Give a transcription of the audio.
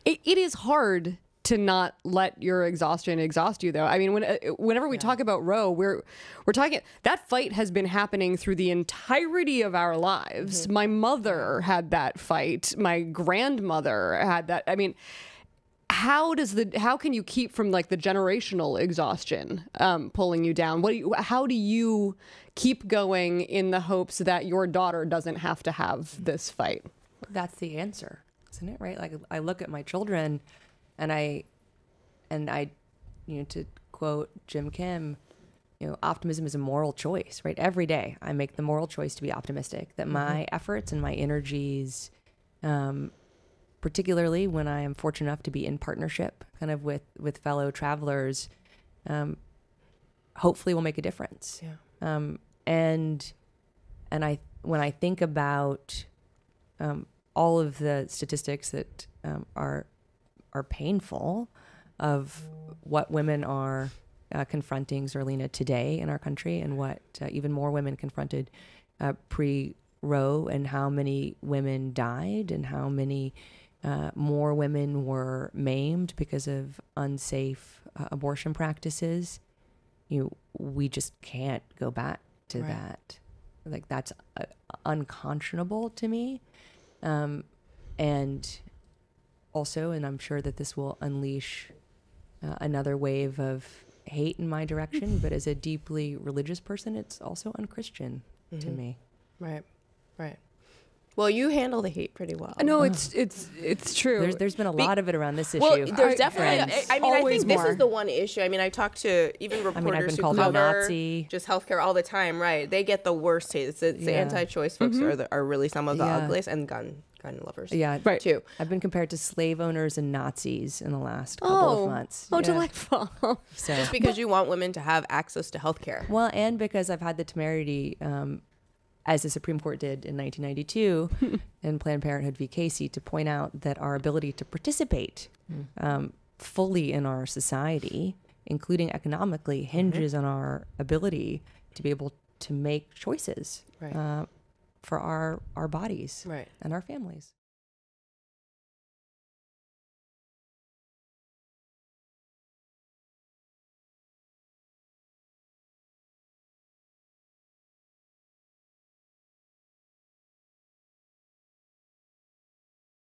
It is hard to not let your exhaustion exhaust you, though. I mean, whenever we talk about Roe, we're talking, that fight has been happening through the entirety of our lives. Mm-hmm. My mother had that fight. My grandmother had that. I mean, how can you keep from like the generational exhaustion pulling you down? How do you keep going in the hopes that your daughter doesn't have to have this fight? That's the answer, isn't it? Right? Like, I look at my children, and I, to quote Jim Kim, optimism is a moral choice, right? Every day I make the moral choice to be optimistic, that my efforts and my energies, particularly when I am fortunate enough to be in partnership kind of with fellow travelers, hopefully will make a difference. Yeah. And when I think about all of the statistics that are painful of what women are confronting, Zerlina, today in our country, and what even more women confronted pre-Roe, and how many women died, and how many more women were maimed because of unsafe abortion practices. We just can't go back to that. Like, that's unconscionable to me. And also, and I'm sure that this will unleash another wave of hate in my direction, but as a deeply religious person, it's also unchristian to me. Right. Well, you handle the hate pretty well. No, it's true. There's been a lot of it around this issue. Well, there's definitely. I think this more. is the one issue. I mean, I talk to even reporters I've been who called a cover Nazi. just healthcare all the time. Right? They get the worst hate. It's the anti-choice folks are really some of the ugliest, and gun lovers. Yeah, right. Too. I've been compared to slave owners and Nazis in the last couple of months. Oh, delightful. So, just because you want women to have access to healthcare. Well, and because I've had the temerity, as the Supreme Court did in 1992 in Planned Parenthood v. Casey, to point out that our ability to participate fully in our society, including economically, hinges on our ability to be able to make choices for our bodies and our families.